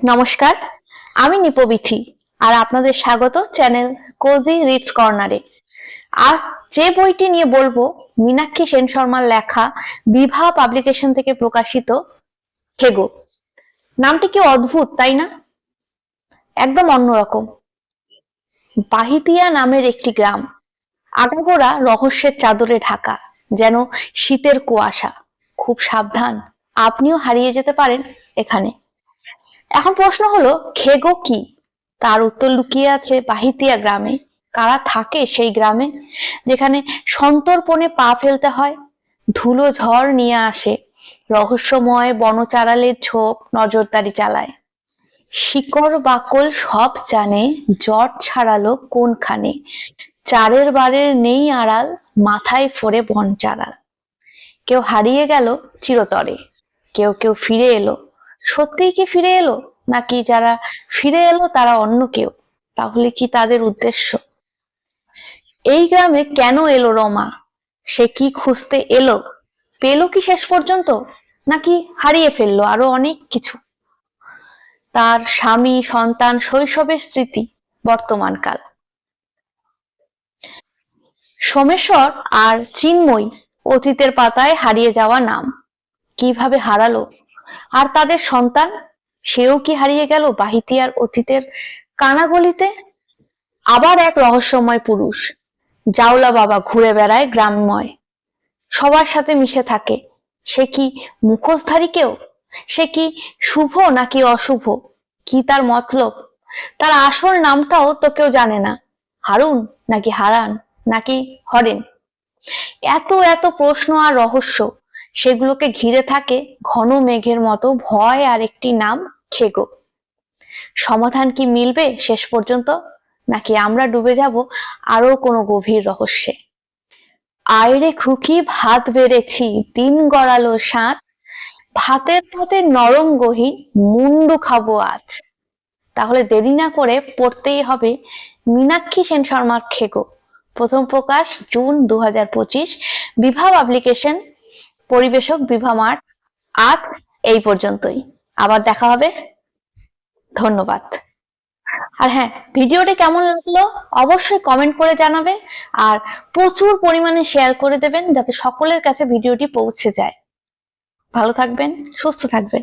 নমস্কার, আমি নিপবিথি আর আপনাদের স্বাগত চ্যানেল কোজি রিডস কর্নারে। আজ যে বইটি নিয়ে বলবো মীনাক্ষী সেন শর্মার লেখা বিভা পাবলিকেশন থেকে প্রকাশিত খেগো। নামটি কি অদ্ভুত, তাই না? একদম অন্যরকম। বাহিতিয়া নামের একটি গ্রাম, আগাগোড়া রহস্যের চাদরে ঢাকা, যেন শীতের কুয়াশা। খুব সাবধান, আপনিও হারিয়ে যেতে পারেন এখানে। এখন প্রশ্ন হলো, খেগো কি? তার উত্তর লুকিয়ে আছে বাহিতিয়া গ্রামে। কারা থাকে সেই গ্রামে, যেখানে সন্তর্পণে পা ফেলতে হয়, ধুলো ঝড় নিয়ে আসে, রহস্যময় বনচারালের ঝোপ নজরদারি চালায়, শিকড় বাকল সব জানে, জট ছাড়ালো কোনখানে, চারের বারের নেই আড়াল, মাথায় ফোরে বন চারাল। কেউ হারিয়ে গেল চিরতরে, কেউ কেউ ফিরে এলো। সত্যিই কি ফিরে এলো, নাকি যারা ফিরে এলো তারা অন্য কেউ? তাহলে কি তাদের উদ্দেশ্য? এই গ্রামে কেন এলো রমা? সে কি খুঁজতে এলো? পেলো কি শেষ পর্যন্ত, নাকি হারিয়ে ফেললো আরো অনেক কিছু? তার স্বামী, সন্তান, শৈশবের স্মৃতি, বর্তমানকাল। সোমেশ্বর আর চিন্ময়ী অতীতের পাতায় হারিয়ে যাওয়া নাম। কিভাবে হারালো? আর তাদের সন্তান, সেও কি হারিয়ে গেল বাহিতিয়ার অতীতের কানাগলিতে? আবার এক রহস্যময় পুরুষ, জাউলা বাবা, ঘুরে বেড়ায় গ্রামময়, সবার সাথে মিশে থাকে। সে কি মুখোশধারী কেউ? সে কি শুভ নাকি অশুভ? কি তার মতলব? তার আসল নামটাও তো কেউ জানে না। হারুন নাকি হারান নাকি হরেন? এত এত প্রশ্ন আর রহস্য, সেগুলোকে ঘিরে থাকে ঘন মেঘের মতো ভয় আর একটি নাম, খেগো। সমাধান কি মিলবে শেষ পর্যন্ত, নাকি আমরা ডুবে যাব আরো কোনো গভীর রহস্যে? আয়রে খুকি ভাত বেড়েছি, দিন গড়ালো সাত, ভাতের পাতে নরম গহীন, মুন্ডু খাবো আজ। তাহলে দেরি না করে পড়তেই হবে মীনাক্ষী সেন শর্মার খেগো। প্রথম প্রকাশ জুন 2025, বিভা পাবলিকেশন, পরিবেশক বিভা মার্ট। আজ এই পর্যন্তই, আবার দেখা হবে। ধন্যবাদ। আর হ্যাঁ, ভিডিওটি কেমন লাগলো অবশ্যই কমেন্ট করে জানাবে, আর প্রচুর পরিমাণে শেয়ার করে দেবেন যাতে সকলের কাছে ভিডিওটি পৌঁছে যায়। ভালো থাকবেন, সুস্থ থাকবেন।